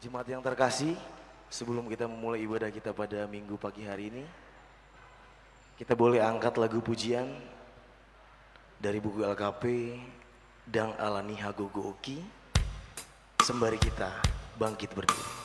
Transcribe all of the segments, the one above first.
Jemaat yang terkasih, sebelum kita memulai ibadah kita pada minggu pagi hari ini, kita boleh angkat lagu pujian dari buku LKP dan Alani Hagogo Oki, sembari kita bangkit berdiri.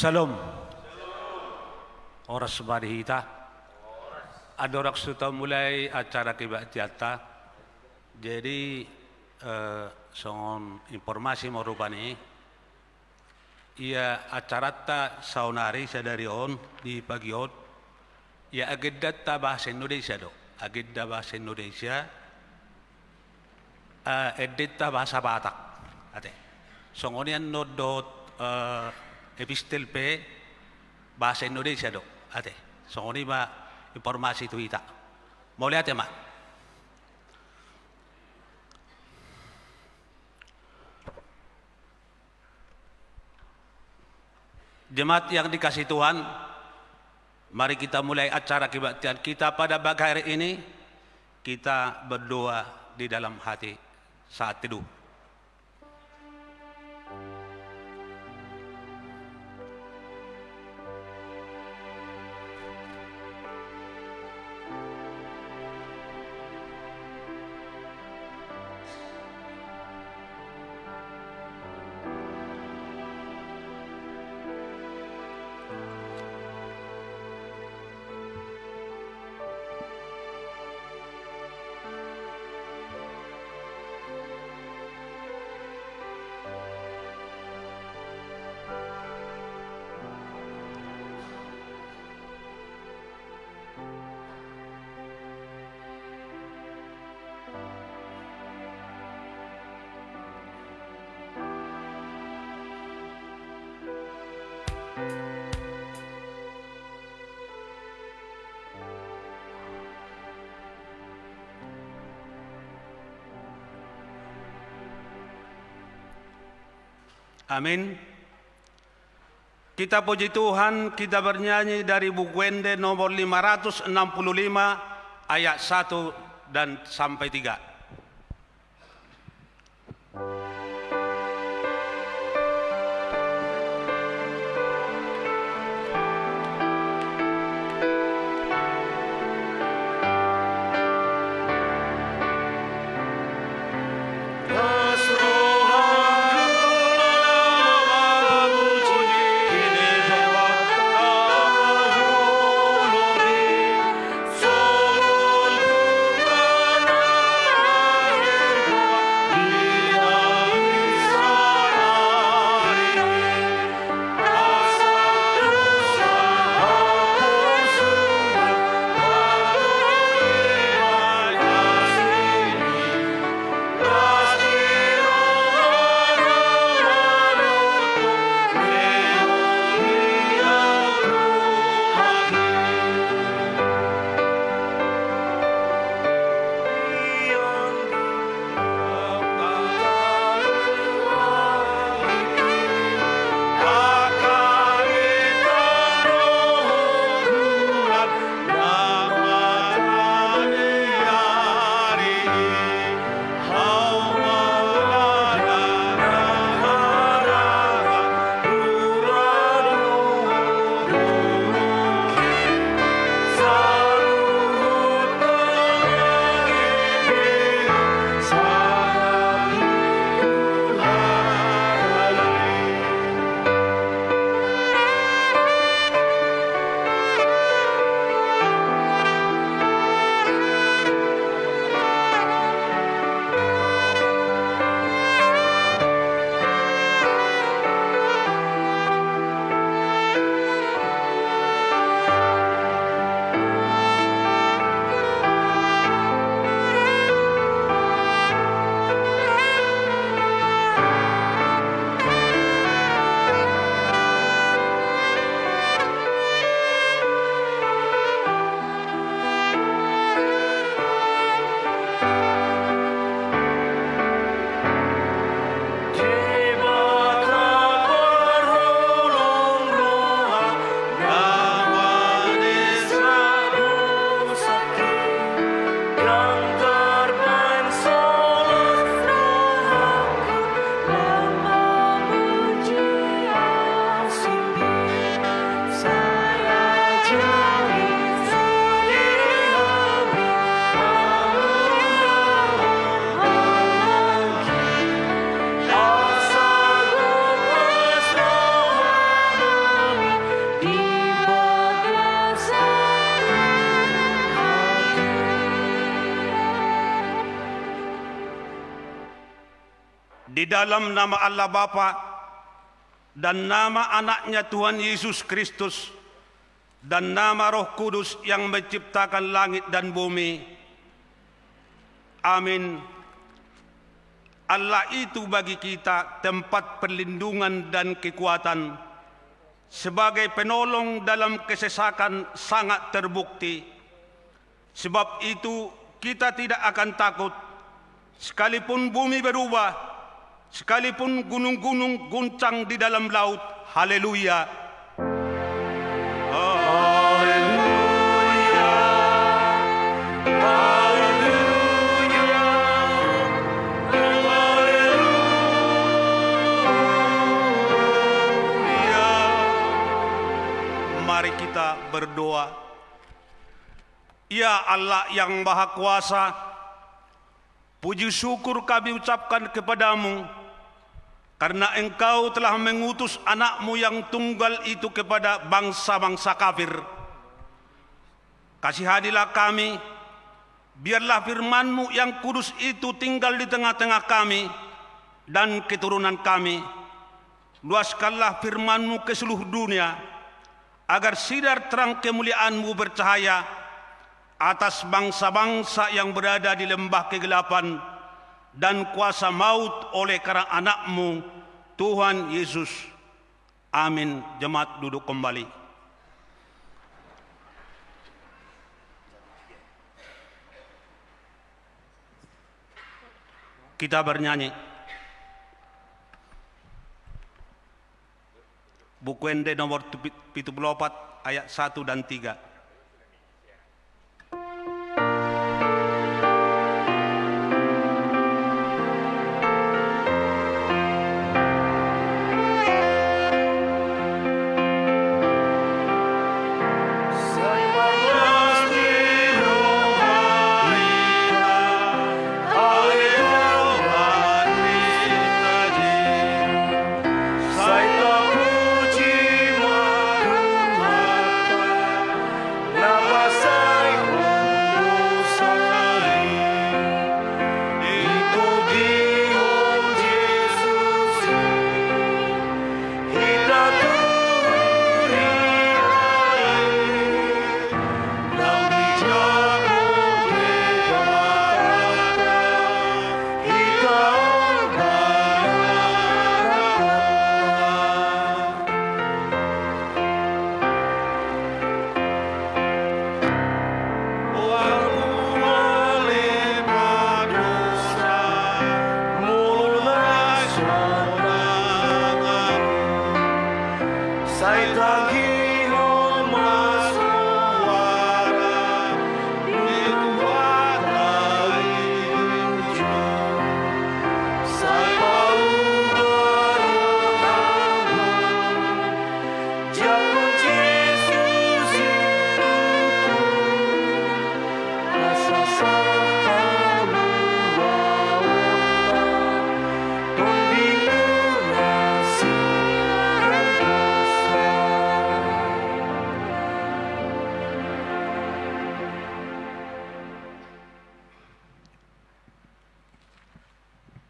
Salam. Oras barihita. Adorak sudah mulai acara kibatiata. Jadi soal informasi morupani. Ia acara ta saunari sadari on di pagi on. Ia agenda ta bahasa Indonesia do. Agenda bahasa Indonesia. Edita bahasa Batak. Ate. Songonian nodot epistel P bahasa Indonesia do. Ate. Songoni ba informasi itu ita. Mau lihat ya mak? Jemaat yang dikasih Tuhan, mari kita mulai acara kebaktian kita pada pagi hari ini. Kita berdoa di dalam hati saat teduh. Amin. Kita puji Tuhan, kita bernyanyi dari buku Wende nomor 565 ayat 1 dan sampai 3. Di dalam nama Allah Bapa dan nama anaknya Tuhan Yesus Kristus dan nama Roh Kudus yang menciptakan langit dan bumi. Amin. Allah itu bagi kita tempat perlindungan dan kekuatan, sebagai penolong dalam kesesakan sangat terbukti. Sebab itu kita tidak akan takut, sekalipun bumi berubah, sekalipun gunung-gunung guncang di dalam laut. Haleluya. Mari kita berdoa. Ya Allah yang Maha Kuasa, puji syukur kami ucapkan kepadamu karena Engkau telah mengutus anak-Mu yang tunggal itu kepada bangsa-bangsa kafir. Kasihanilah kami, biarlah firman-Mu yang kudus itu tinggal di tengah-tengah kami dan keturunan kami. Luaskanlah firman-Mu ke seluruh dunia, agar sinar terang kemuliaan-Mu bercahaya atas bangsa-bangsa yang berada di lembah kegelapan dan kuasa maut oleh karena anak-Mu, Tuhan Yesus. Amin. Jemaat duduk kembali. Kita bernyanyi. Buku Ende nomor 74 ayat 1 dan 3.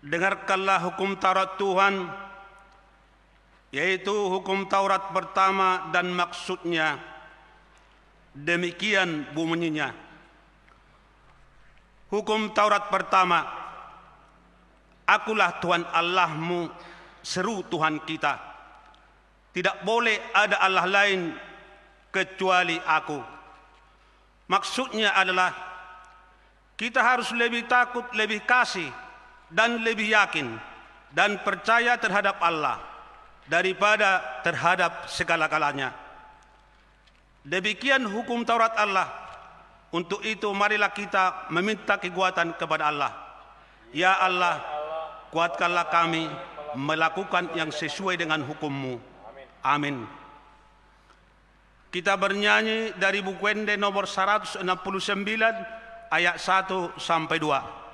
Dengarkanlah hukum Taurat Tuhan, yaitu hukum Taurat pertama dan maksudnya. Demikian bunyinya. Hukum Taurat pertama. Akulah Tuhan Allahmu, seru Tuhan kita. Tidak boleh ada Allah lain kecuali aku. Maksudnya adalah kita harus lebih takut, lebih kasih, dan lebih yakin dan percaya terhadap Allah daripada terhadap segala-galanya. Demikian hukum Taurat Allah. Untuk itu marilah kita meminta kekuatan kepada Allah. Ya Allah, kuatkanlah kami melakukan yang sesuai dengan hukum-Mu. Amin. Kita bernyanyi dari buku Ende nomor 169 ayat 1 sampai 2.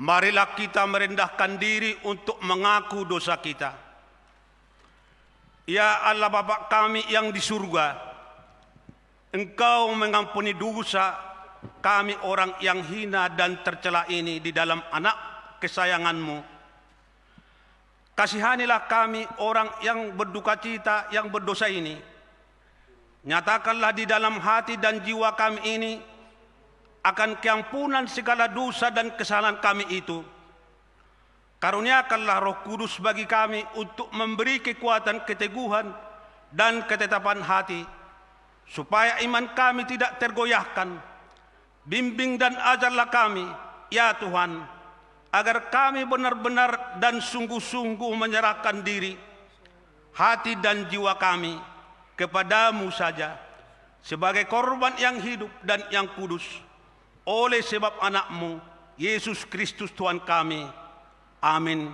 marilah kita merendahkan diri untuk mengaku dosa kita. Ya Allah Bapa kami yang di surga, Engkau mengampuni dosa kami orang yang hina dan tercela ini di dalam anak kesayangan-Mu. Kasihanilah kami orang yang berduka cita, yang berdosa ini. Nyatakanlah di dalam hati dan jiwa kami ini akan keampunan segala dosa dan kesalahan kami itu. Karuniakanlah Roh Kudus bagi kami untuk memberi kekuatan, keteguhan, dan ketetapan hati, supaya iman kami tidak tergoyahkan. Bimbing dan ajarlah kami, ya Tuhan, agar kami benar-benar dan sungguh-sungguh menyerahkan diri, hati dan jiwa kami kepadamu saja, sebagai korban yang hidup dan yang kudus, oleh sebab anak-Mu, Yesus Kristus Tuhan kami. Amin.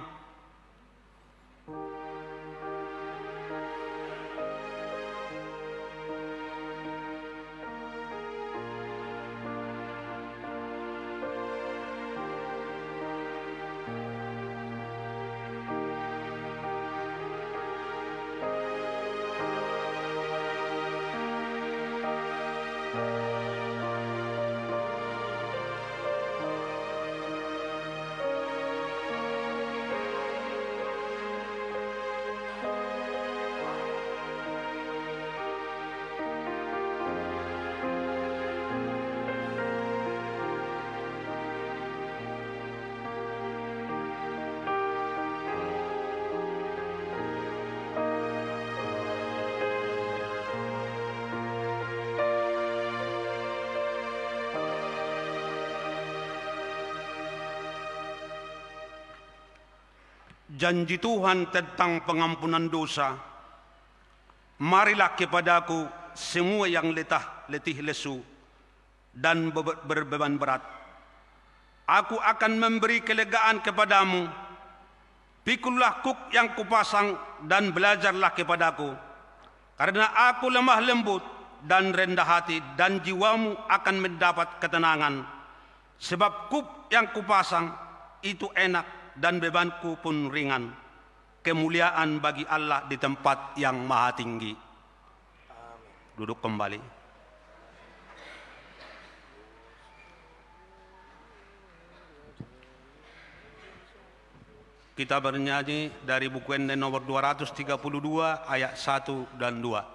Janji Tuhan tentang pengampunan dosa. Marilah kepadaku semua yang letih lesu dan berbeban berat. Aku akan memberi kelegaan kepadamu. Pikullah kuk yang kupasang dan belajarlah kepadaku. Karena aku lemah lembut dan rendah hati, dan jiwamu akan mendapat ketenangan. Sebab kuk yang kupasang itu enak dan bebanku pun ringan. Kemuliaan bagi Allah di tempat yang maha tinggi. Duduk kembali. Kita bernyanyi dari buku Ende nomor 232 ayat 1 dan 2.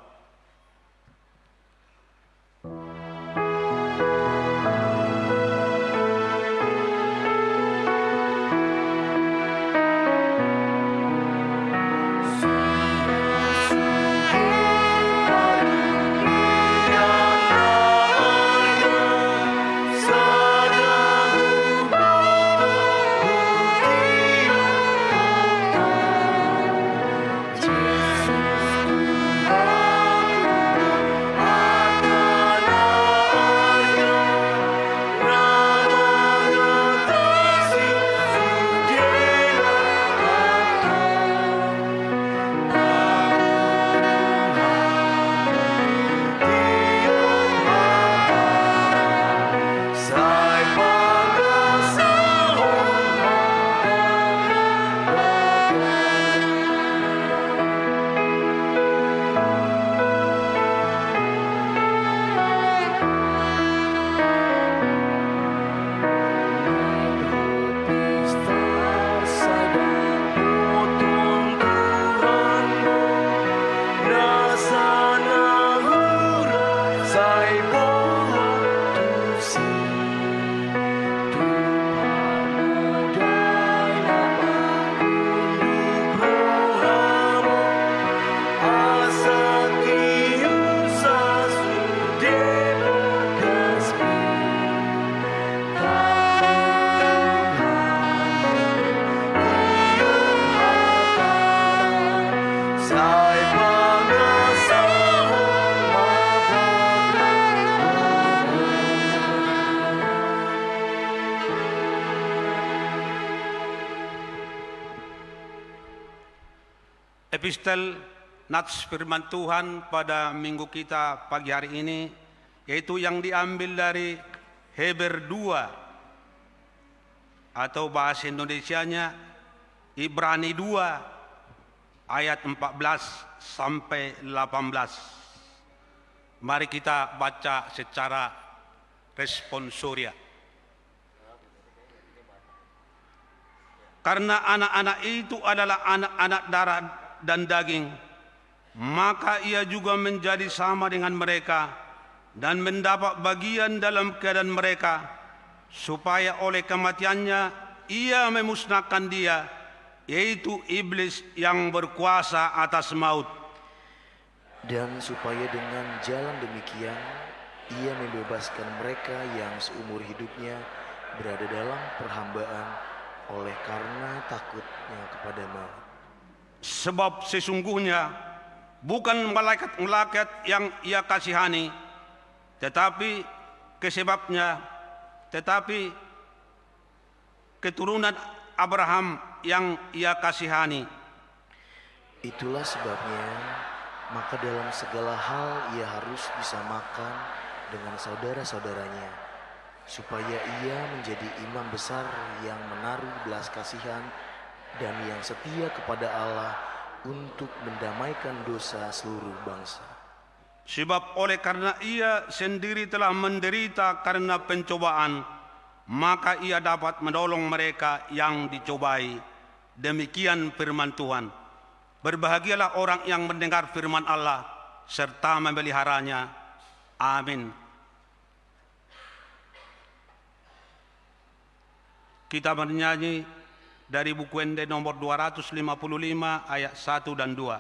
Epistel Nats firman Tuhan pada minggu kita pagi hari ini, yaitu yang diambil dari Heber 2 atau bahasa Indonesianya Ibrani 2 ayat 14 sampai 18. Mari kita baca secara responsoria. Karena anak-anak itu adalah anak-anak darah dan daging, maka ia juga menjadi sama dengan mereka dan mendapat bagian dalam keadaan mereka, supaya oleh kematiannya ia memusnahkan dia, yaitu iblis yang berkuasa atas maut. Dan supaya dengan jalan demikian ia membebaskan mereka yang seumur hidupnya berada dalam perhambaan oleh karena takutnya kepada maut. Sebab sesungguhnya bukan malaikat-malaikat yang ia kasihani, tetapi keturunan Abraham yang ia kasihani. Itulah sebabnya maka dalam segala hal ia harus bisa makan dengan saudara-saudaranya, supaya ia menjadi imam besar yang menaruh belas kasihan dan yang setia kepada Allah untuk mendamaikan dosa seluruh bangsa. Sebab oleh karena ia sendiri telah menderita karena pencobaan, maka ia dapat menolong mereka yang dicobai. Demikian firman Tuhan. Berbahagialah orang yang mendengar firman Allah serta memeliharanya. Amin. Kita bernyanyi dari buku Ende nomor 255 ayat 1 dan 2.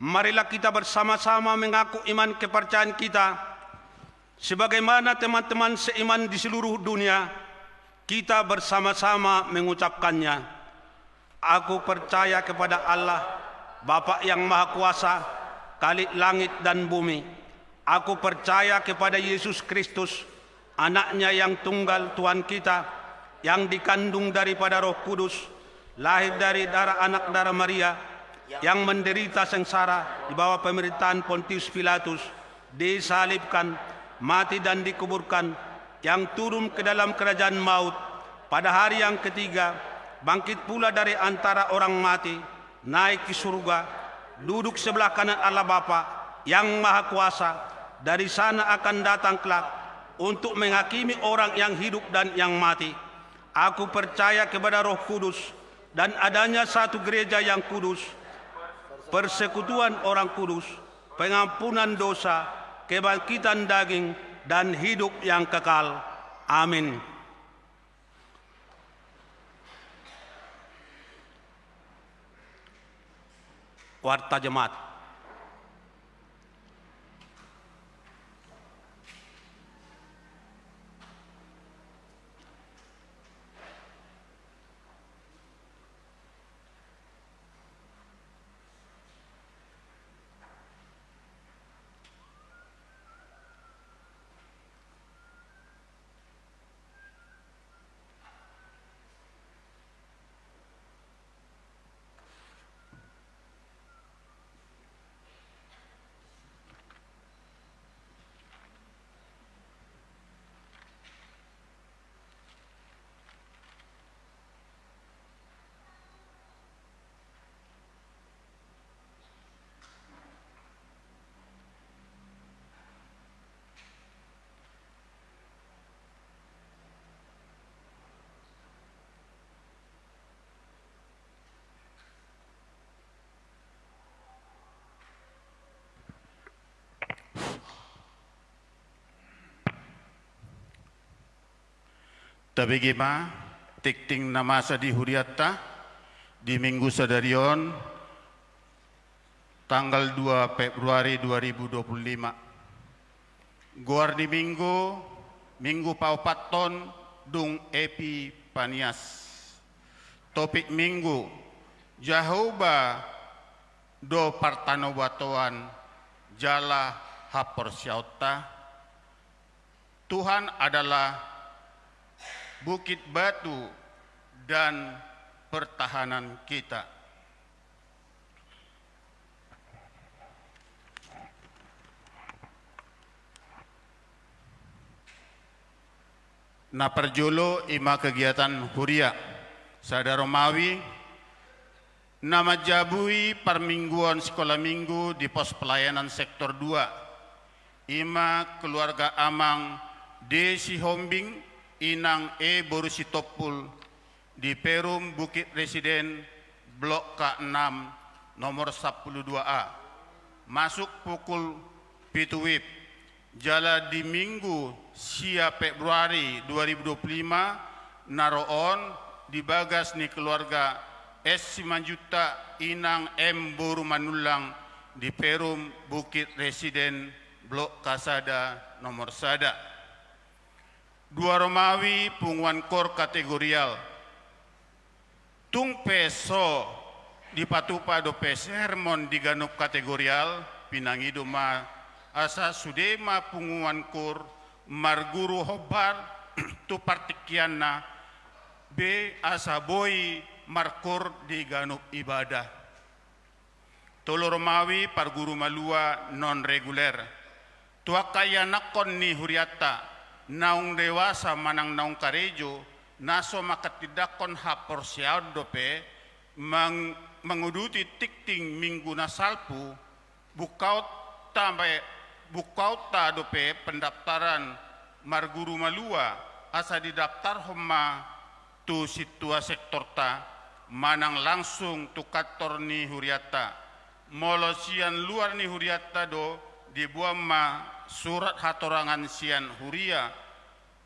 Marilah kita bersama-sama mengaku iman kepercayaan kita. Sebagaimana teman-teman seiman di seluruh dunia, kita bersama-sama mengucapkannya. Aku percaya kepada Allah, Bapa yang Maha Kuasa, Khalik langit dan bumi. Aku percaya kepada Yesus Kristus, Anaknya yang tunggal Tuhan kita, yang dikandung daripada Roh Kudus, lahir dari anak darah Maria, yang menderita sengsara di bawah pemerintahan Pontius Pilatus, disalibkan, mati dan dikuburkan, yang turun ke dalam kerajaan maut, pada hari yang ketiga bangkit pula dari antara orang mati, naik ke surga, duduk sebelah kanan Allah Bapa yang Maha Kuasa. Dari sana akan datang kelak untuk menghakimi orang yang hidup dan yang mati. Aku percaya kepada Roh Kudus dan adanya satu gereja yang kudus, persekutuan orang kudus, pengampunan dosa, kebangkitan daging, dan hidup yang kekal. Amin. Warta Jemaat. Tabegema tikting namasa di Huriatta di Minggu Sadarion tanggal 2 Februari 2025. Guar di Minggu Paupaton Dung Epi Panias. Topik Minggu Jehovah do Partanobatoan Jala Hapor Syauta. Tuhan adalah bukit batu dan pertahanan kita. Naperjolo ima kegiatan huria sada Romawi nama jabui permingguan sekolah minggu di pos pelayanan sektor 2 ima keluarga Amang Desi Hombing Inang Borusi Topul di Perum Bukit Residen Blok K6 nomor 12A. Masuk pukul pitu WIB. Jala di Minggu sia Februari 2025 naroon di bagas ni keluarga S. Simanjuta Inang M. Boru Manulang di Perum Bukit Residen Blok Kasada nomor sada. Dua Romawi punguan kor kategorial. Tung peso di patupa do pesermon di ganup kategorial pinangido ma asa sudema punguan kor marguru hobar tu partikiana B asa boy markor di ganup ibadah. Tolo Romawi parguru malua non reguler. Tuakaya nakon ni Huriatta naung dewasa manang naung karejo naso makatidakon hapor siaud dope menguduti tikting minggu nasalpu bukaut ta dope pendaftaran marguru malua asa didaftar homma tu situa sektor ta manang langsung tu kantor ni Huriatta molosian luar ni Huriatta do dibuang ma surat hatorangan sian huria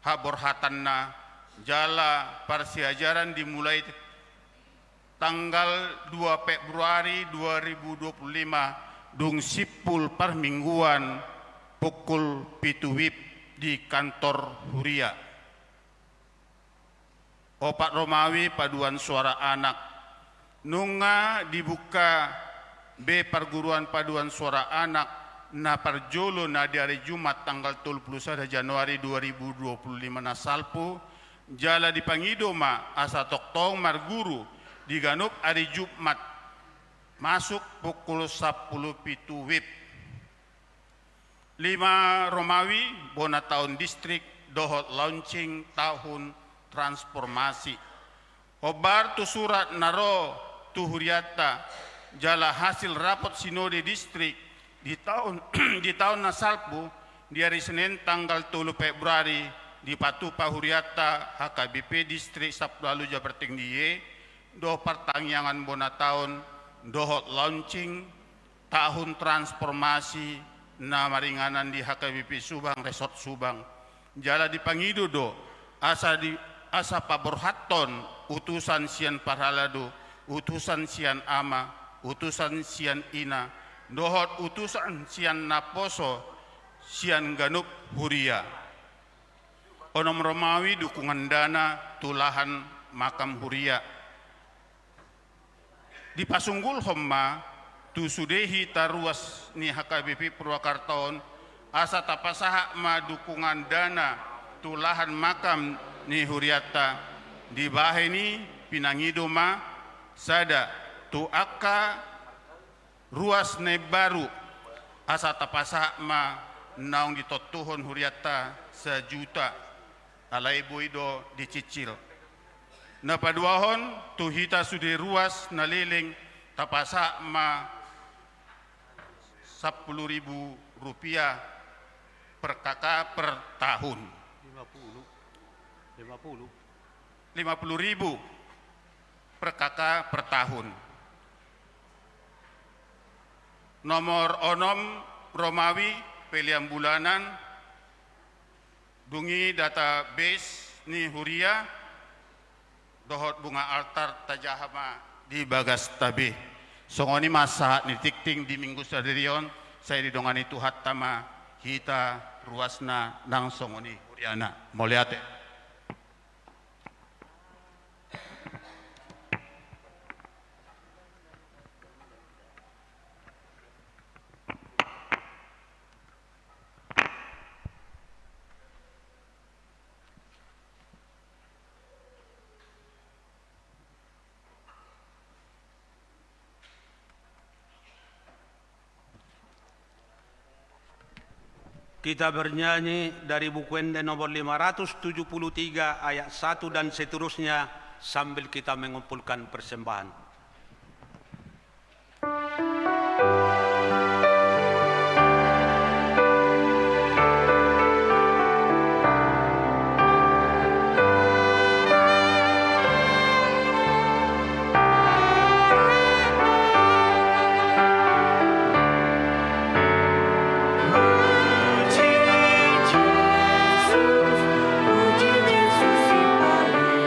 habor hatanna jala persiajaran dimulai tanggal 2 Februari 2025 dung sipul permingguan pukul pitu WIB di kantor huria. Opat Romawi paduan suara anak nunga dibuka B perguruan paduan suara anak na parjolo na di hari Jumat tanggal 31 Januari 2025 nasalpo jala di Pangidoma asa toktong marguru diganup hari Jumat masuk pukul 10 pitu WIB. 5 Romawi bona tahun distrik dohot launching tahun transformasi. Hobar tu surat naro tu Huriatta jala hasil rapot sinode distrik di tahun di tahun nasalpu di hari Senin tanggal 3 Februari di Patupa Huriata HKBP distrik Sablalu Jabertingdiye do pertangyangan bona tahun dohot launching tahun transformasi na maringanan di HKBP Subang Resort Subang jala dipangido do asa paborhaton utusan sian parhalado utusan sian ama utusan sian ina dohot utusan sian naposo sian ganup huria onom Romawi dukungan dana tulahan makam huria di pasunggul homma tu sudehi taruas ni HKBP Purwakartaon asa tapasaha ma dukungan dana tulahan makam ni huriata di baheni pinangido ma sada tu akka ruas ne baru asa tapasaha ma naung ditotuhon huriata sejuta alai boido dicicil na paduahon tu hita sude ruas na leleng tapasa ma 10.000 rupiah per kakak per tahun 50.000 per kakak per tahun nomor onom Romawi pilihan bulanan dungi database ni huria dohot bunga altar tajahama di bagas tabe songoni masa nitikting di minggu sadirion saya didongani tuhat tama hita ruasna nang songoni huriana moliate Kita bernyanyi dari buku Ende nomor 573 ayat 1 dan seterusnya sambil kita mengumpulkan persembahan. Puji Yesus si paling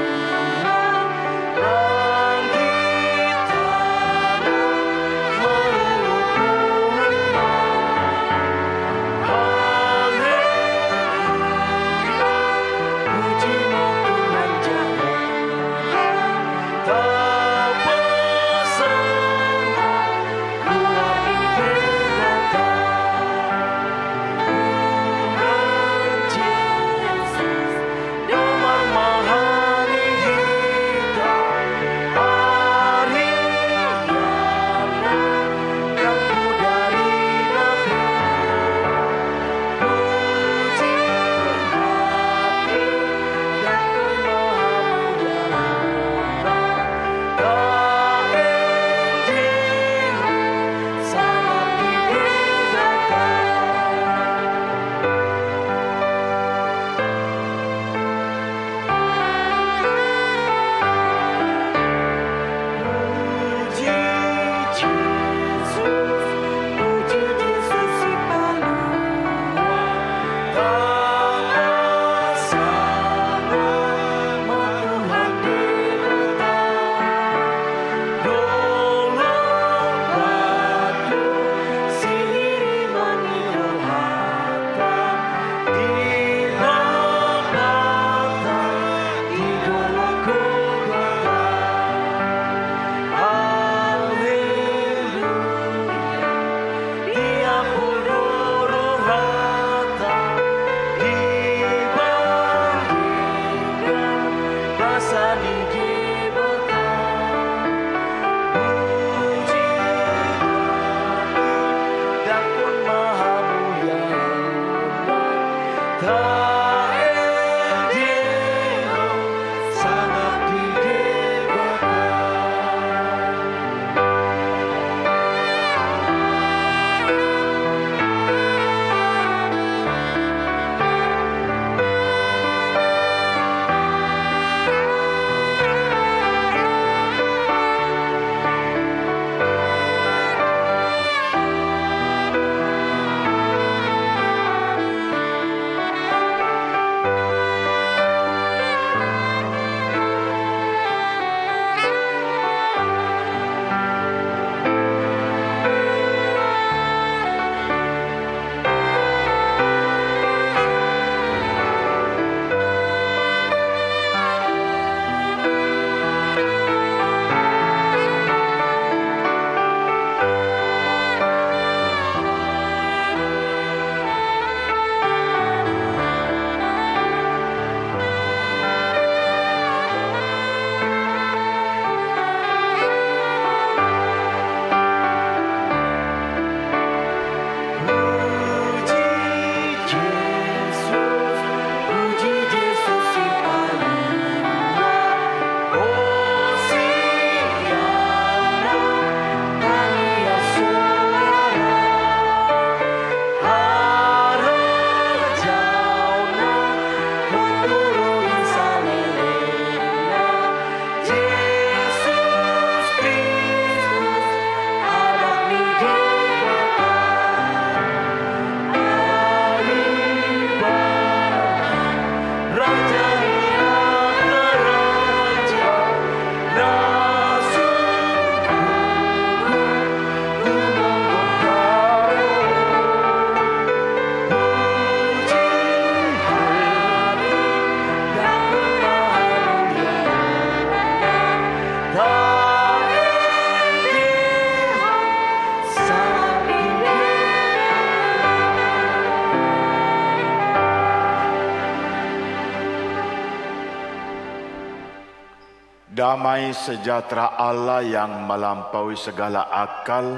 Damai sejahtera Allah yang melampaui segala akal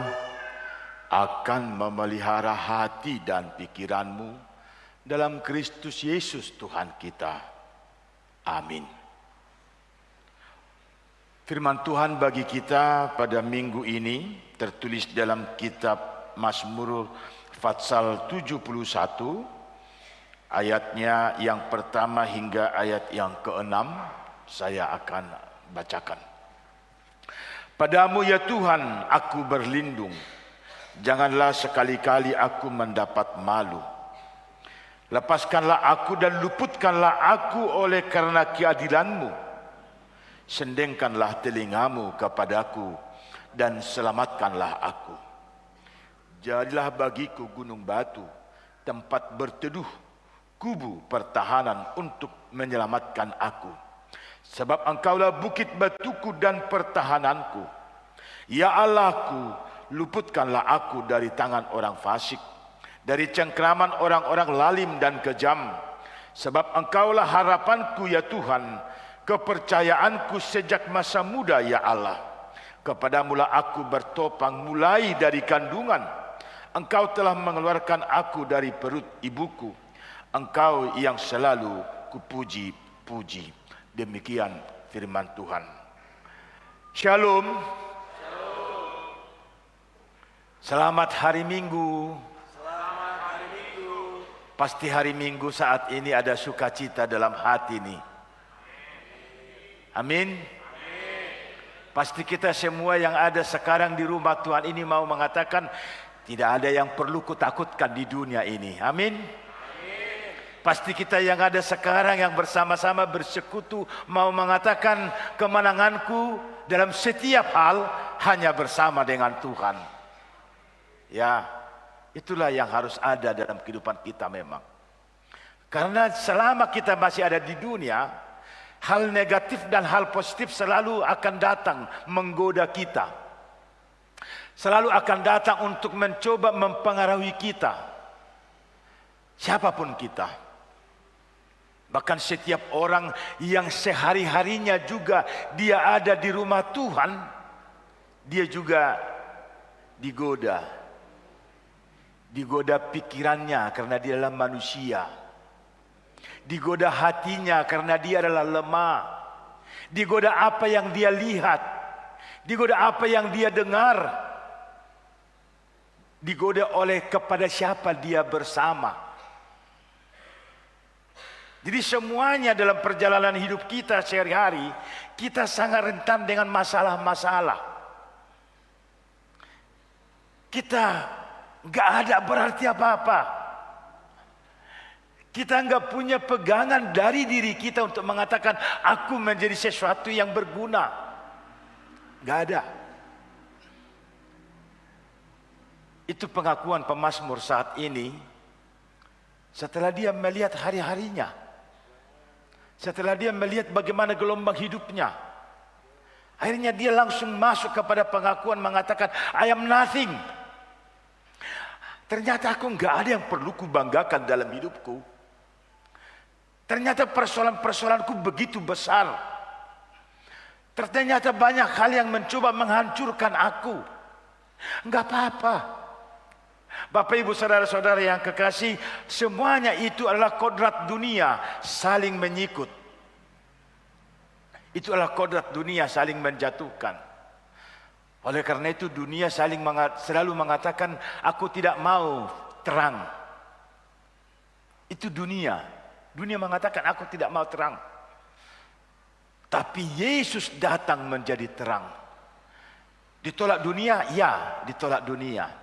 akan memelihara hati dan pikiranmu dalam Kristus Yesus Tuhan kita. Amin. Firman Tuhan bagi kita pada minggu ini tertulis dalam kitab Mazmur Fatsal 71 ayatnya yang pertama hingga ayat yang ke-6 saya akan bacakan. Padamu ya Tuhan aku berlindung, janganlah sekali-kali aku mendapat malu. Lepaskanlah aku dan luputkanlah aku oleh karena keadilan-Mu. Sendengkanlah telingamu kepadaku dan selamatkanlah aku. Jadilah bagiku gunung batu, tempat berteduh, kubu pertahanan untuk menyelamatkan aku. Sebab Engkaulah bukit batuku dan pertahananku. Ya Allahku, luputkanlah aku dari tangan orang fasik, dari cengkraman orang-orang lalim dan kejam. Sebab Engkaulah harapanku ya Tuhan, kepercayaanku sejak masa muda ya Allah. Kepadamulah aku bertopang mulai dari kandungan. Engkau telah mengeluarkan aku dari perut ibuku. Engkau yang selalu kupuji-puji. Demikian firman Tuhan. Shalom. Selamat hari Minggu. Pasti hari Minggu saat ini ada sukacita dalam hati nih. Amin. Pasti kita semua yang ada sekarang di rumah Tuhan ini mau mengatakan tidak ada yang perlu kutakutkan di dunia ini. Amin. Pasti kita yang ada sekarang yang bersama-sama bersekutu mau mengatakan kemenanganku dalam setiap hal hanya bersama dengan Tuhan. Ya, itulah yang harus ada dalam kehidupan kita memang. Karena selama kita masih ada di dunia, hal negatif dan hal positif selalu akan datang menggoda kita. Selalu akan datang untuk mencoba mempengaruhi kita. Siapapun kita. Bahkan setiap orang yang sehari-harinya juga dia ada di rumah Tuhan, dia juga digoda. Digoda pikirannya karena dia adalah manusia. Digoda hatinya karena dia adalah lemah. Digoda apa yang dia lihat. Digoda apa yang dia dengar. Digoda oleh kepada siapa dia bersama. Jadi semuanya dalam perjalanan hidup kita sehari-hari, kita sangat rentan dengan masalah-masalah. Kita nggak ada berarti apa-apa. Kita nggak punya pegangan dari diri kita untuk mengatakan aku menjadi sesuatu yang berguna. Nggak ada. Itu pengakuan pemazmur saat ini. Setelah dia melihat hari-harinya. Setelah dia melihat bagaimana gelombang hidupnya, akhirnya dia langsung masuk kepada pengakuan mengatakan, I am nothing. Ternyata aku nggak ada yang perlu kubanggakan dalam hidupku. Ternyata persoalan-persoalanku begitu besar. Ternyata banyak hal yang mencoba menghancurkan aku. Nggak apa-apa. Bapak ibu saudara-saudara yang kekasih, semuanya itu adalah kodrat dunia saling menyikut. Itu adalah kodrat dunia saling menjatuhkan. Oleh karena itu dunia selalu mengatakan aku tidak mau terang. Itu dunia. Dunia mengatakan aku tidak mau terang. Tapi Yesus datang menjadi terang. Ditolak dunia? Ya, ditolak dunia.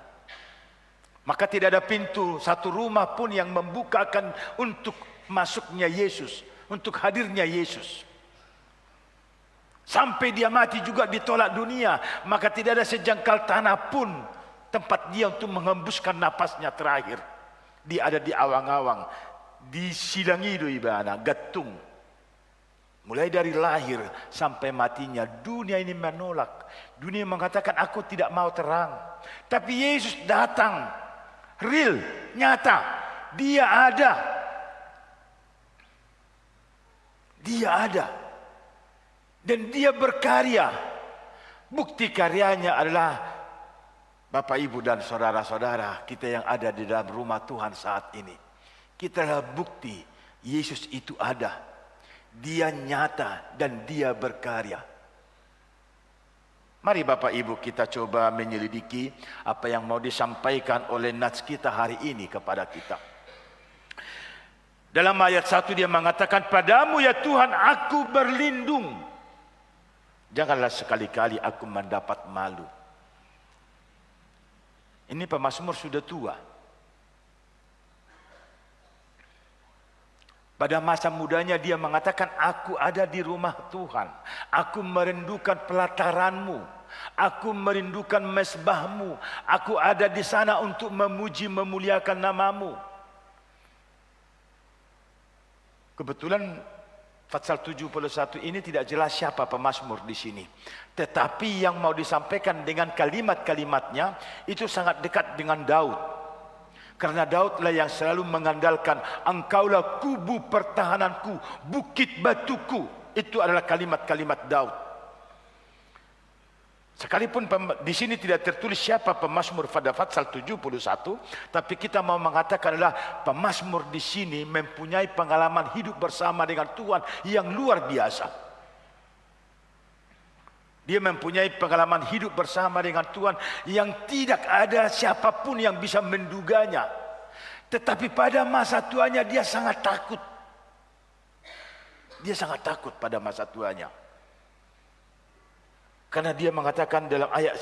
Maka tidak ada pintu satu rumah pun yang membukakan untuk masuknya Yesus untuk hadirnya Yesus. Sampai dia mati juga ditolak dunia, maka tidak ada sejengkal tanah pun tempat dia untuk menghembuskan napasnya terakhir. Dia ada di awang-awang, di Silangido ibana, Gatung. Mulai dari lahir sampai matinya, dunia ini menolak. Dunia mengatakan, aku tidak mau terang. Tapi Yesus datang, real, nyata. Dia ada. Dia ada. Dan dia berkarya. Bukti karyanya adalah Bapak, Ibu, dan saudara-saudara kita yang ada di dalam rumah Tuhan saat ini. Kita adalah bukti Yesus itu ada. Dia nyata dan dia berkarya. Mari Bapak Ibu kita coba menyelidiki apa yang mau disampaikan oleh nats kita hari ini kepada kita. Dalam ayat 1 dia mengatakan, padamu ya Tuhan aku berlindung. Janganlah sekali-kali aku mendapat malu. Ini pemazmur sudah tua. Pada masa mudanya dia mengatakan, aku ada di rumah Tuhan. Aku merindukan pelataranmu. Aku merindukan mezbahmu. Aku ada di sana untuk memuji, memuliakan namamu. Kebetulan pasal 71 ini tidak jelas siapa pemazmur di sini. Tetapi yang mau disampaikan dengan kalimat-kalimatnya itu sangat dekat dengan Daud. Karena Daudlah yang selalu mengandalkan, engkaulah kubu pertahananku, bukit batuku. Itu adalah kalimat-kalimat Daud. Sekalipun di sini tidak tertulis siapa pemazmur pada pasal 71, tapi kita mau mengatakan adalah pemazmur di sini mempunyai pengalaman hidup bersama dengan Tuhan yang luar biasa. Dia mempunyai pengalaman hidup bersama dengan Tuhan yang tidak ada siapapun yang bisa menduganya. Tetapi pada masa tuanya dia sangat takut. Dia sangat takut pada masa tuanya. Karena dia mengatakan dalam ayat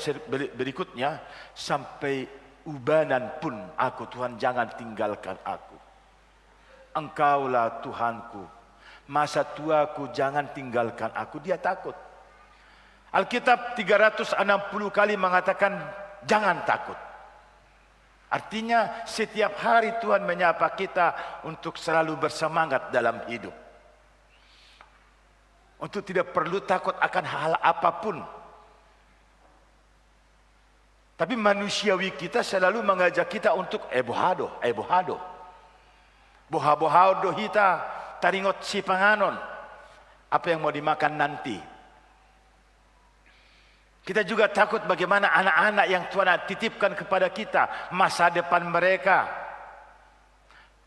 berikutnya, sampai ubanan pun aku, Tuhan jangan tinggalkan aku. Engkaulah Tuhanku, masa tuaku jangan tinggalkan aku. Dia takut. Alkitab 360 kali mengatakan jangan takut. Artinya setiap hari Tuhan menyapa kita untuk selalu bersemangat dalam hidup. Untuk tidak perlu takut akan hal apapun. Tapi manusiawi kita selalu mengajak kita untuk ebohado. Boha-bohado hita, taringot si panganon. Apa yang mau dimakan nanti. Kita juga takut bagaimana anak-anak yang Tuhan titipkan kepada kita, masa depan mereka,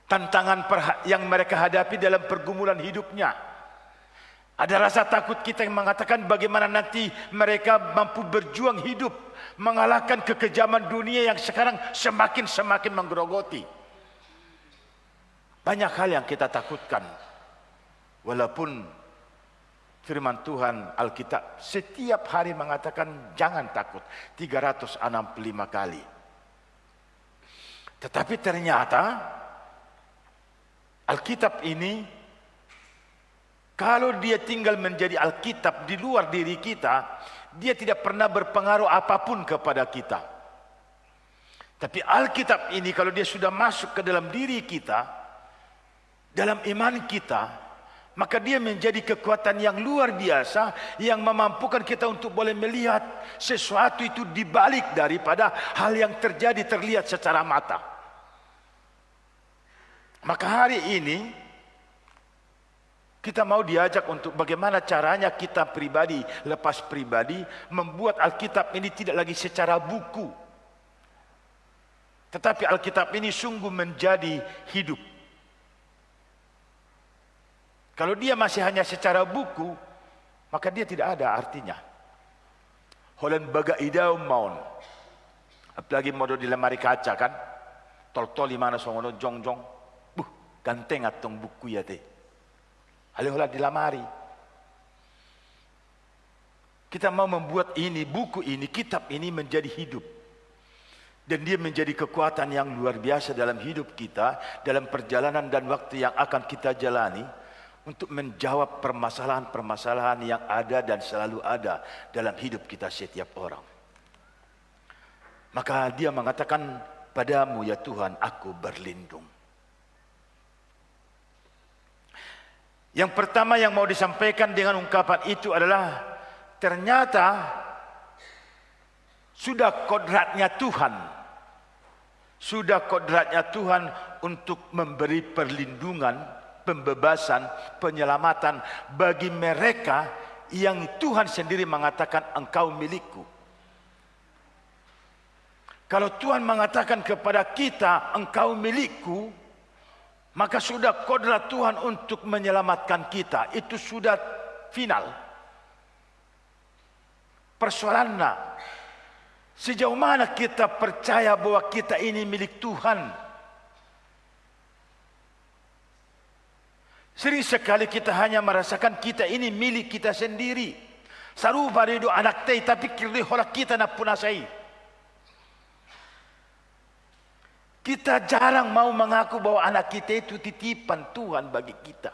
tantangan yang mereka hadapi dalam pergumulan hidupnya. Ada rasa takut kita yang mengatakan bagaimana nanti mereka mampu berjuang hidup, mengalahkan kekejaman dunia yang sekarang semakin menggerogoti. Banyak hal yang kita takutkan, walaupun firman Tuhan Alkitab setiap hari mengatakan jangan takut 365 kali. Tetapi ternyata Alkitab ini kalau dia tinggal menjadi Alkitab di luar diri kita, dia tidak pernah berpengaruh apapun kepada kita. Tapi Alkitab ini kalau dia sudah masuk ke dalam diri kita, dalam iman kita, maka dia menjadi kekuatan yang luar biasa yang memampukan kita untuk boleh melihat sesuatu itu dibalik daripada hal yang terjadi terlihat secara mata. Maka hari ini kita mau diajak untuk bagaimana caranya kita pribadi, lepas pribadi, membuat Alkitab ini tidak lagi secara buku. Tetapi Alkitab ini sungguh menjadi hidup. Kalau dia masih hanya secara buku, maka dia tidak ada artinya. Holen baga idau maun. Apalagi modo di lemari kaca kan. Tol-tol di mana songono jong-jong. Ganteng atong buku ya teh. Hal-hal di lemari. Kita mau membuat ini, buku ini, kitab ini menjadi hidup. Dan dia menjadi kekuatan yang luar biasa dalam hidup kita, dalam perjalanan dan waktu yang akan kita jalani. untuk menjawab permasalahan-permasalahan yang ada dan selalu ada dalam hidup kita setiap orang. Maka dia mengatakan, padamu ya Tuhan aku berlindung. Yang pertama yang mau disampaikan dengan ungkapan itu adalah ternyata sudah kodratnya Tuhan. Sudah kodratnya Tuhan untuk memberi perlindungan, pembebasan, penyelamatan bagi mereka yang Tuhan sendiri mengatakan engkau milikku. Kalau Tuhan mengatakan kepada kita engkau milikku, maka sudah kodrat Tuhan untuk menyelamatkan kita. Itu sudah final. Persoalannya, sejauh mana kita percaya bahwa kita ini milik Tuhan. Sering sekali kita hanya merasakan kita ini milik kita sendiri. Sarupa rido anak tei tapi kiri hola kita na punasai. Kita jarang mau mengaku bahwa anak kita itu titipan Tuhan bagi kita.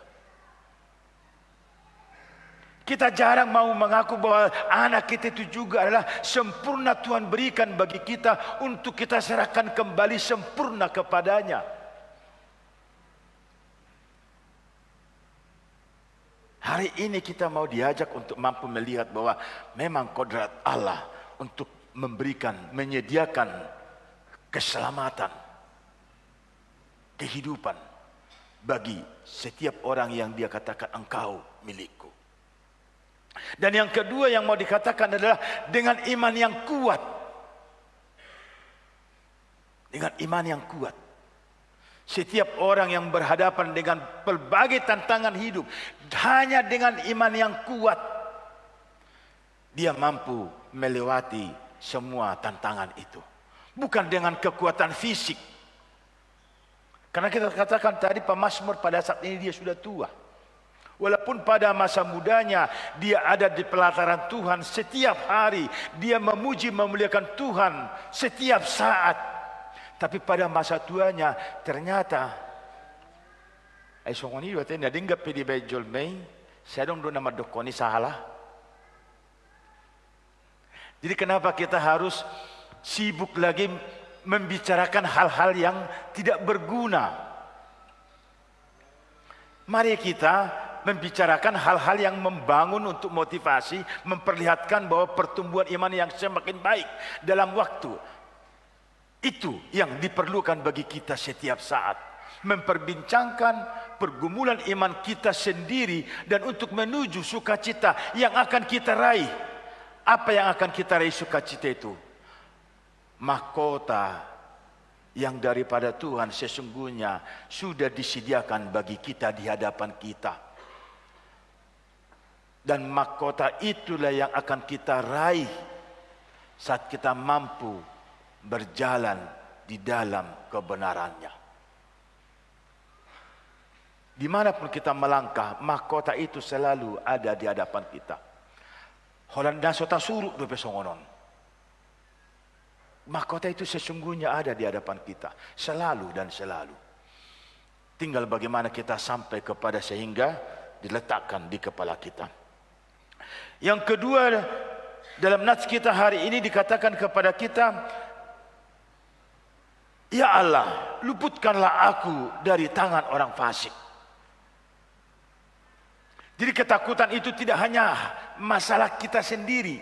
Kita jarang mau mengaku bahwa anak kita itu juga adalah sempurna Tuhan berikan bagi kita untuk kita serahkan kembali sempurna kepadanya. Hari ini kita mau diajak untuk mampu melihat bahwa memang kodrat Allah untuk memberikan, menyediakan keselamatan, kehidupan bagi setiap orang yang dia katakan engkau milikku. Dan yang kedua yang mau dikatakan adalah dengan iman yang kuat. Dengan iman yang kuat. Setiap orang yang berhadapan dengan berbagai tantangan hidup, hanya dengan iman yang kuat dia mampu melewati semua tantangan itu. Bukan dengan kekuatan fisik. Karena kita katakan tadi pemazmur pada saat ini dia sudah tua. Walaupun pada masa mudanya dia ada di pelataran Tuhan setiap hari. Dia memuji memuliakan Tuhan setiap saat. Tapi pada masa tuanya ternyata ay songoni wate na dinga pidi bejol may sadong do na madokoni salah. Jadi kenapa kita harus sibuk lagi membicarakan hal-hal yang tidak berguna? Mari kita membicarakan hal-hal yang membangun untuk motivasi, memperlihatkan bahwa pertumbuhan iman yang semakin baik dalam waktu. Itu yang diperlukan bagi kita setiap saat. Memperbincangkan pergumulan iman kita sendiri dan untuk menuju sukacita yang akan kita raih. Apa yang akan kita raih sukacita itu? Mahkota yang daripada Tuhan sesungguhnya sudah disediakan bagi kita di hadapan kita. Dan mahkota itulah yang akan kita raih saat kita mampu berjalan di dalam kebenarannya. Dimanapun kita melangkah, mahkota itu selalu ada di hadapan kita. Holanda sota suruk do pesongonon. Mahkota itu sesungguhnya ada di hadapan kita. Selalu dan selalu. Tinggal bagaimana kita sampai kepada sehingga diletakkan di kepala kita. Yang kedua, dalam nats kita hari ini dikatakan kepada kita, ya Allah, luputkanlah aku dari tangan orang fasik. Jadi ketakutan itu tidak hanya masalah kita sendiri.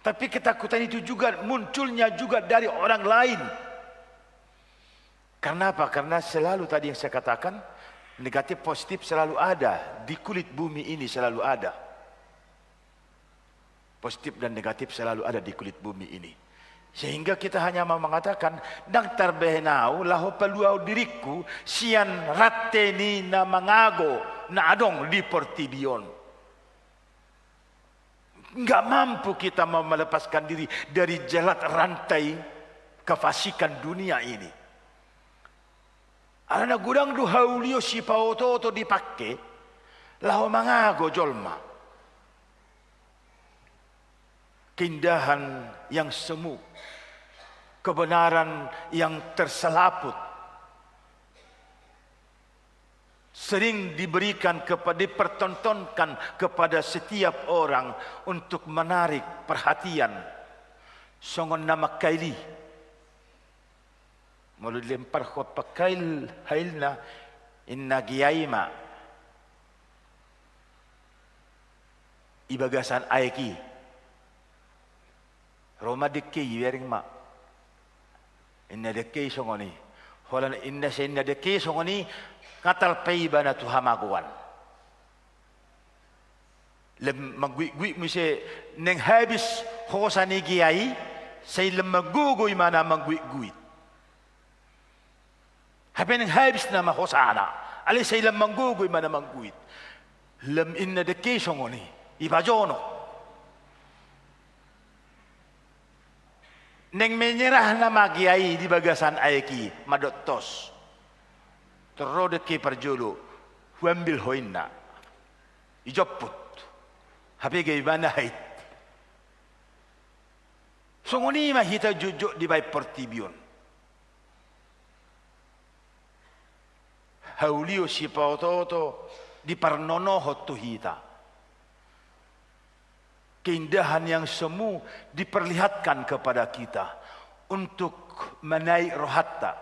Tapi ketakutan itu juga munculnya juga dari orang lain. Karena apa? Karena selalu tadi yang saya katakan, negatif positif selalu ada. Di kulit bumi ini selalu ada. Positif dan negatif selalu ada di kulit bumi ini. Sehingga kita hanya mau mengatakan, dang tarbehenau laho peluau diriku, sian rateni na mangago na adong di portibion. Enggak mampu kita mau melepaskan diri dari jelat rantai kefasikan dunia ini. Alana gudang du haulio si pautoto dipakai laho mangago jolma. Keindahan yang semu, kebenaran yang terselaput, sering dipertontonkan kepada setiap orang untuk menarik perhatian. Songon nama kaili. Mulu lempar khot pakail hailna inna giyaima. Ibagasan aiki. Roma dekke yering ma. Inna dekke songoni. Holan inna se inna dekke songoni katal paibana tu hamaguan. Lem magwi muse neng habis hosani giyai say lem magugoy mana magwi. Habi neng habis na mahosana. Ali say lem magugoy mana magwi. Lem inna dekke songoni ibajono. Neng menyerah na magiyai di bagasan aiki madotos. Terode ke perjulu huambil hoinna ijoput hape gaibana hait songoni mah hita jujuk di bai pertibion haulio si pautoto di parnono hotu hita keindahan yang semu diperlihatkan kepada kita untuk menaik rohatta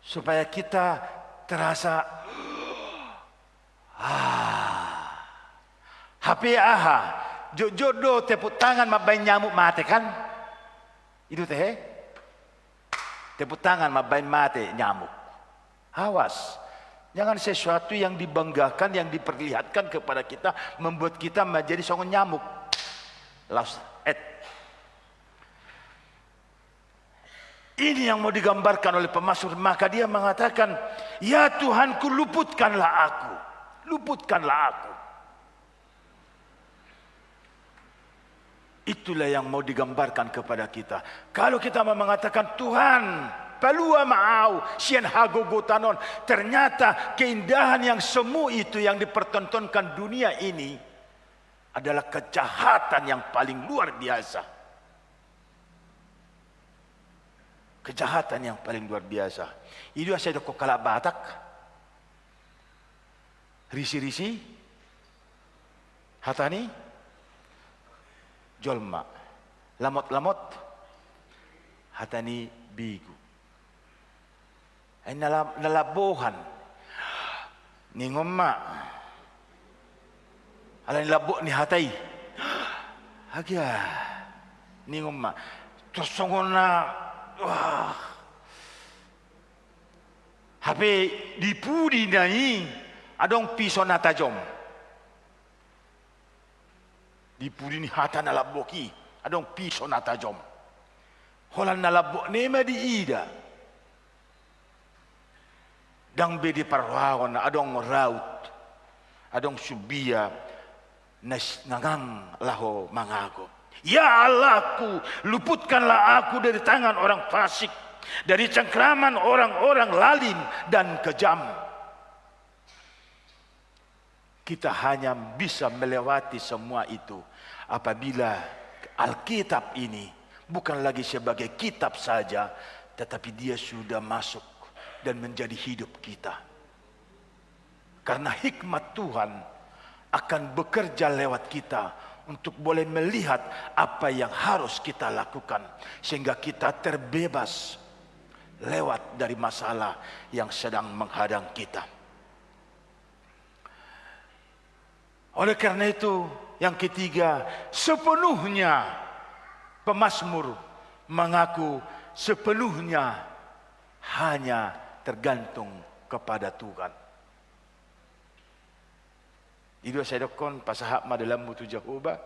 supaya kita terasa HP jodoh tepuk tangan mabai nyamuk mate kan itu teh tepuk tangan mabai mate nyamuk. Awas, jangan sesuatu yang dibanggakan yang diperlihatkan kepada kita membuat kita menjadi songon nyamuk. Ini yang mau digambarkan oleh pemazmur. Maka dia mengatakan, ya Tuhanku luputkanlah aku. Luputkanlah aku. Itulah yang mau digambarkan kepada kita. Kalau kita mau mengatakan, Tuhan, palua ma'au, sian hagogotanon. Ternyata keindahan yang semu itu yang dipertontonkan dunia ini adalah kejahatan yang paling luar biasa. Kejahatan yang paling luar biasa. Itu saya dok kalak Batak. Risi-risi. Hatani. Jolma. Lamot-lamot. Hatani bigu. Ay nalabohan. Ningomma. Ala nilabo ni hatay. Agya. Ningomma. Tosongon na. Wah, HP dipudi nai adong piso natajom. Dipudi ni hata nalaboki adong piso natajom. Holan nalabok nema di ida. Dang be di parwagon adong raut. Adong subia nangang laho mangago. Ya Allahku, luputkanlah aku dari tangan orang fasik, dari cengkraman orang-orang lalim dan kejam. Kita hanya bisa melewati semua itu apabila Alkitab ini bukan lagi sebagai kitab saja, tetapi dia sudah masuk dan menjadi hidup kita. Karena hikmat Tuhan akan bekerja lewat kita untuk boleh melihat apa yang harus kita lakukan sehingga kita terbebas lewat dari masalah yang sedang menghadang kita. Oleh karena itu, yang ketiga, sepenuhnya pemazmur mengaku sepenuhnya hanya tergantung kepada Tuhan. Ido saya dokon pasahap dalam mutu Jehovah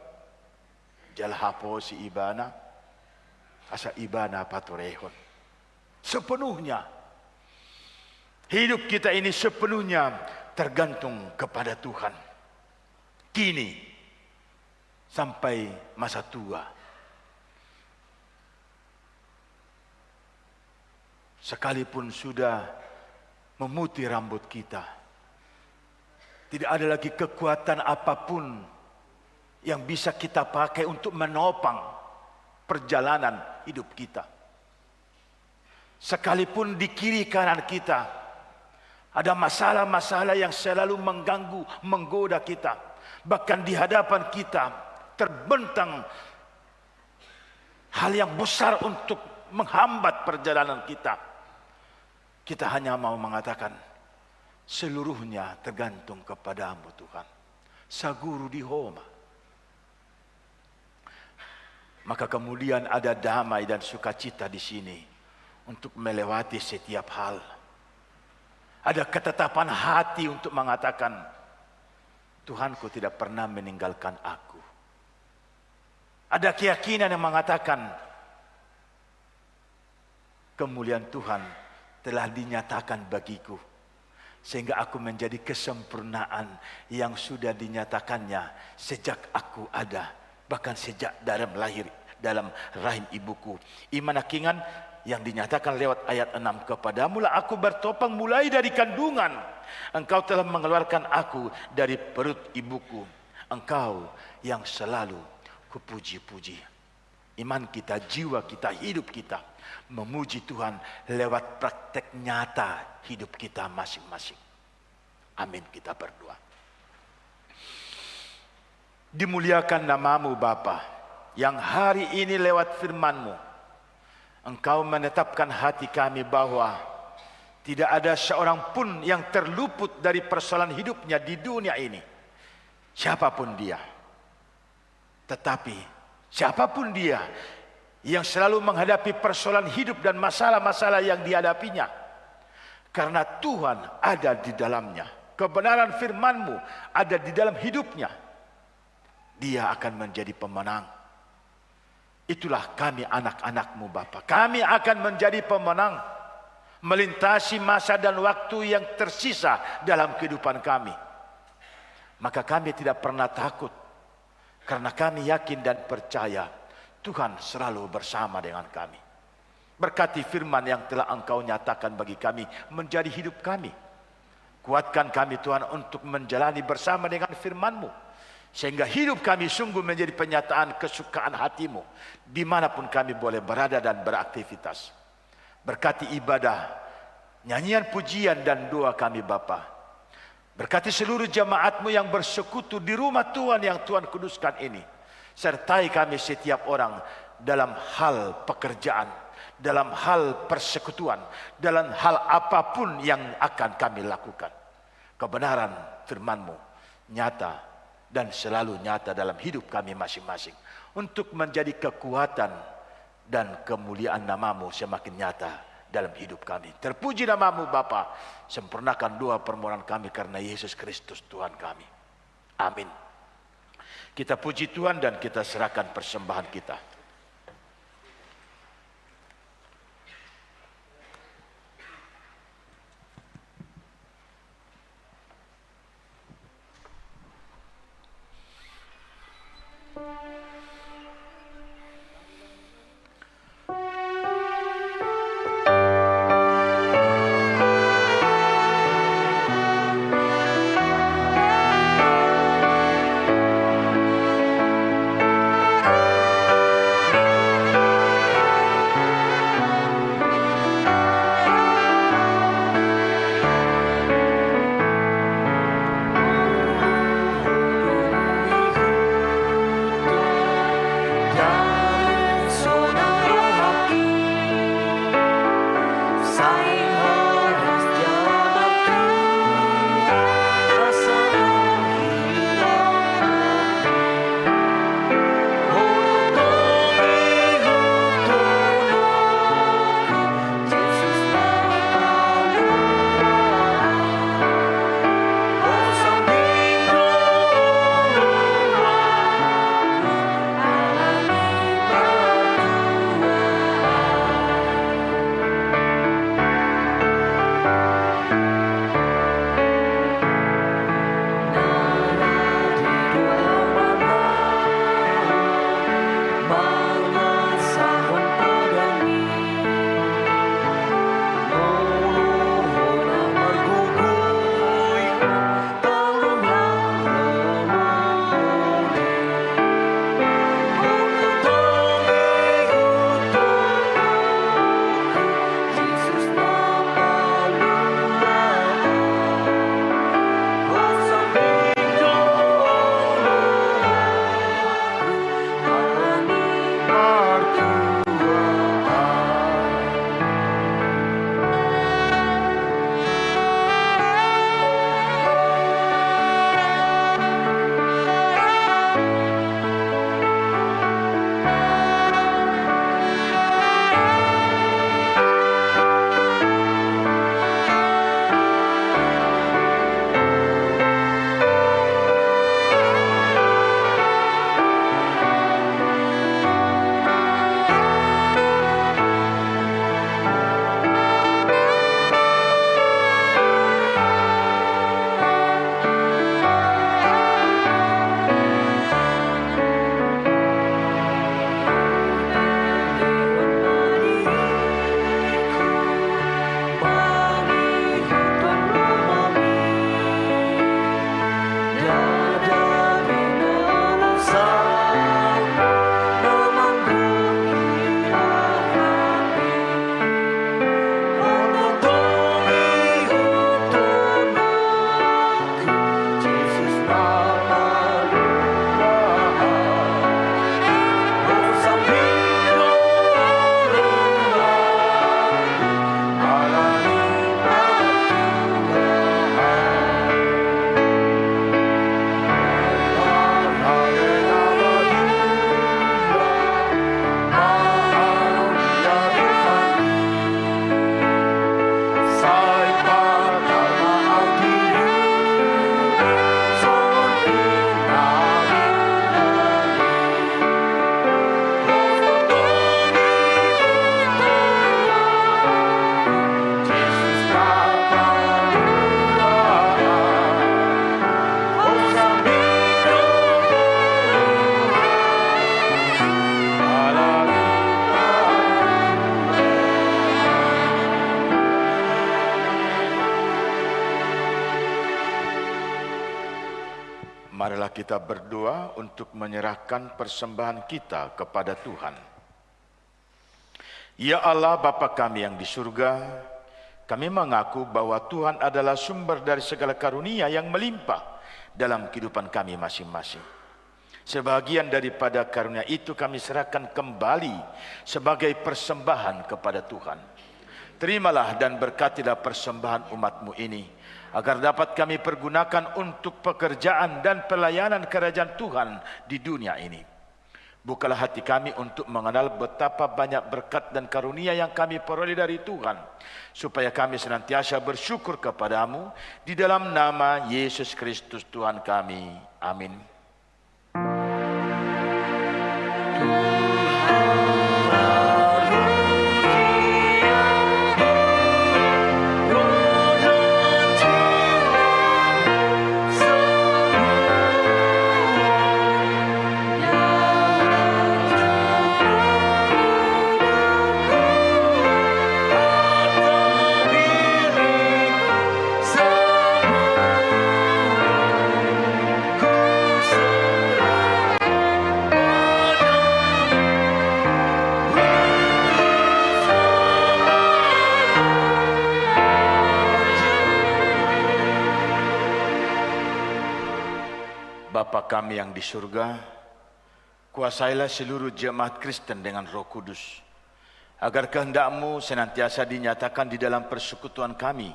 jalhapo si ibana asa ibana patorehon sepenuhnya hidup kita ini sepenuhnya tergantung kepada Tuhan kini sampai masa tua. Sekalipun sudah memutih rambut kita, tidak ada lagi kekuatan apapun yang bisa kita pakai untuk menopang perjalanan hidup kita. Sekalipun di kiri kanan kita Ada masalah-masalah yang selalu mengganggu, menggoda kita. Bahkan di hadapan kita terbentang hal yang besar untuk menghambat perjalanan kita. Kita hanya mau mengatakan, seluruhnya tergantung kepadamu Tuhan. Saguru di Homa. Maka kemudian ada damai dan sukacita di sini untuk melewati setiap hal. Ada ketetapan hati untuk mengatakan, Tuhanku tidak pernah meninggalkan aku. Ada keyakinan yang mengatakan, kemuliaan Tuhan telah dinyatakan bagiku. Sehingga aku menjadi kesempurnaan yang sudah dinyatakannya sejak aku ada. Bahkan sejak dalam rahim ibuku. Iman hakingan yang dinyatakan lewat ayat 6. Kepadamu lah aku bertopang mulai dari kandungan. Engkau telah mengeluarkan aku dari perut ibuku. Engkau yang selalu kupuji-puji. Iman kita, jiwa kita, hidup kita memuji Tuhan lewat praktek nyata hidup kita masing-masing. Amin, kita berdoa. Dimuliakan namamu Bapa, yang hari ini lewat firman-Mu Engkau menetapkan hati kami bahwa tidak ada seorang pun yang terluput dari persoalan hidupnya di dunia ini, siapapun dia. Tetapi siapapun dia yang selalu menghadapi persoalan hidup dan masalah-masalah yang dihadapinya, karena Tuhan ada di dalamnya, kebenaran firman-Mu ada di dalam hidupnya, dia akan menjadi pemenang. Itulah kami anak-anak-Mu Bapa. Kami akan menjadi pemenang, melintasi masa dan waktu yang tersisa dalam kehidupan kami. Maka kami tidak pernah takut, karena kami yakin dan percaya Tuhan selalu bersama dengan kami. Berkati firman yang telah Engkau nyatakan bagi kami menjadi hidup kami. Kuatkan kami Tuhan untuk menjalani bersama dengan firman-Mu, sehingga hidup kami sungguh menjadi penyataan kesukaan hati-Mu dimanapun kami boleh berada dan beraktivitas. Berkati ibadah, nyanyian pujian dan doa kami Bapa. Berkati seluruh jemaat-Mu yang bersekutu di rumah Tuhan yang Tuhan kuduskan ini. Sertai kami setiap orang dalam hal pekerjaan, dalam hal persekutuan, dalam hal apapun yang akan kami lakukan. Kebenaran firman-Mu nyata dan selalu nyata dalam hidup kami masing-masing, untuk menjadi kekuatan dan kemuliaan nama-Mu semakin nyata dalam hidup kami. Terpuji nama-Mu Bapa. Sempurnakan doa permohonan kami karena Yesus Kristus Tuhan kami. Amin. Kita puji Tuhan dan kita serahkan persembahan kita. kita berdoa untuk menyerahkan persembahan kita kepada Tuhan. Ya Allah Bapa kami yang di surga, kami mengaku bahwa Tuhan adalah sumber dari segala karunia yang melimpah dalam kehidupan kami masing-masing. Sebahagian daripada karunia itu kami serahkan kembali sebagai persembahan kepada Tuhan. Terimalah dan berkatilah persembahan umat-Mu ini, agar dapat kami pergunakan untuk pekerjaan dan pelayanan kerajaan Tuhan di dunia ini. Bukalah hati kami untuk mengenal betapa banyak berkat dan karunia yang kami peroleh dari Tuhan, supaya kami senantiasa bersyukur kepadamu di dalam nama Yesus Kristus Tuhan kami. Amin. Bapa kami yang di surga, kuasailah seluruh jemaat Kristen dengan Roh Kudus, agar kehendak-Mu senantiasa dinyatakan di dalam persekutuan kami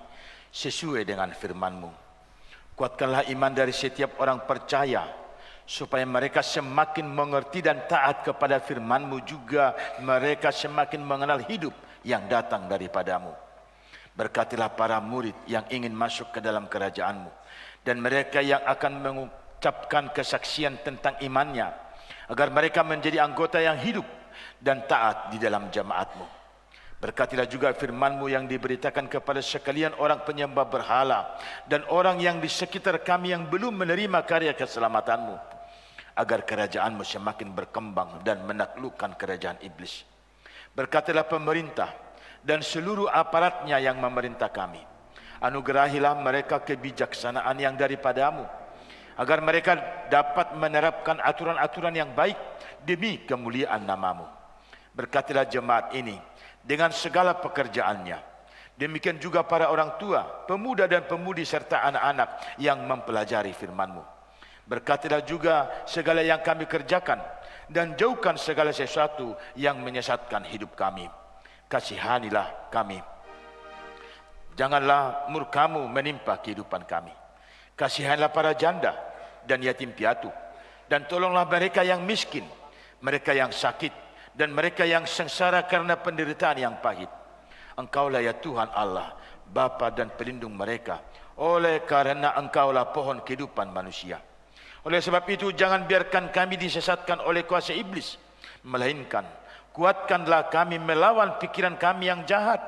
sesuai dengan firman-Mu. Kuatkanlah iman dari setiap orang percaya, supaya mereka semakin mengerti dan taat kepada firman-Mu, juga mereka semakin mengenal hidup yang datang daripada-Mu. Berkatilah para murid yang ingin masuk ke dalam kerajaan-Mu, dan mereka yang akan mengucapkan kesaksian tentang imannya, agar mereka menjadi anggota yang hidup dan taat di dalam jemaat-Mu. Berkatilah juga firman-Mu yang diberitakan kepada sekalian orang penyembah berhala dan orang yang di sekitar kami yang belum menerima karya keselamatan-Mu, agar kerajaan-Mu semakin berkembang dan menaklukkan kerajaan iblis. Berkatilah pemerintah dan seluruh aparatnya yang memerintah kami. Anugerahilah mereka kebijaksanaan yang daripada-Mu, agar mereka dapat menerapkan aturan-aturan yang baik demi kemuliaan nama-Mu. Berkatilah jemaat ini dengan segala pekerjaannya. Demikian juga para orang tua, pemuda dan pemudi serta anak-anak yang mempelajari firman-Mu. Berkatilah juga segala yang kami kerjakan, dan jauhkan segala sesuatu yang menyesatkan hidup kami. Kasihanilah kami. Janganlah murka-Mu menimpa kehidupan kami. Kasihanlah para janda dan yatim piatu, dan tolonglah mereka yang miskin, mereka yang sakit, dan mereka yang sengsara karena penderitaan yang pahit. Engkaulah ya Tuhan Allah, Bapa dan pelindung mereka, oleh karena Engkaulah pohon kehidupan manusia. Oleh sebab itu, jangan biarkan kami disesatkan oleh kuasa iblis, melainkan kuatkanlah kami melawan pikiran kami yang jahat,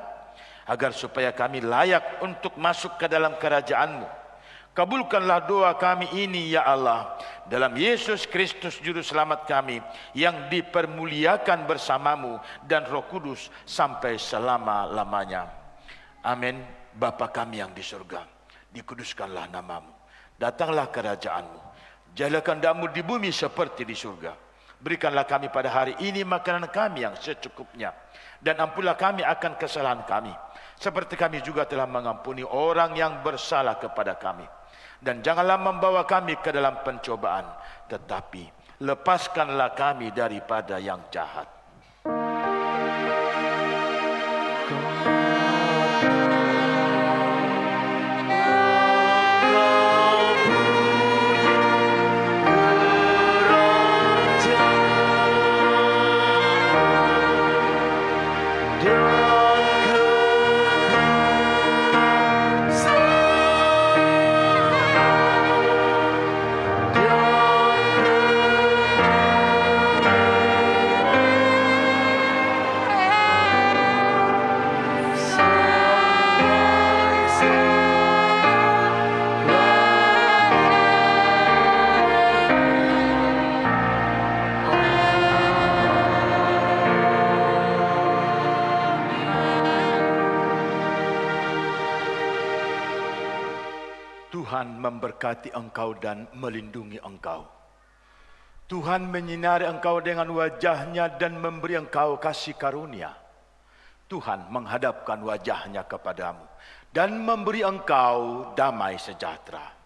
agar supaya kami layak untuk masuk ke dalam kerajaan-Mu. Kabulkanlah doa kami ini ya Allah, dalam Yesus Kristus Juru Selamat kami, yang dipermuliakan bersama-Mu dan Roh Kudus sampai selama-lamanya. Amin. Bapa kami yang di surga, dikuduskanlah nama-Mu. Datanglah kerajaan-Mu. Jadilah kehendak-Mu di bumi seperti di surga. Berikanlah kami pada hari ini makanan kami yang secukupnya, dan ampunlah kami akan kesalahan kami, seperti kami juga telah mengampuni orang yang bersalah kepada kami. Dan janganlah membawa kami ke dalam pencobaan, tetapi lepaskanlah kami daripada yang jahat. Tuhan memberkati engkau dan melindungi engkau. Tuhan menyinari engkau dengan wajahnya dan memberi engkau kasih karunia. Tuhan menghadapkan wajahnya kepadamu dan memberi engkau damai sejahtera.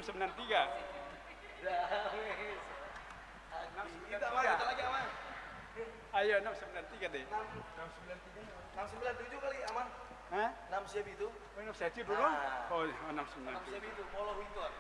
693. Kita lagi aman. Ayo 693 deh. 697 kali aman. Hah? 6 siap itu. Oh, 697 dulu? Nah. Oh, 6 693. siap itu. Polo Winter.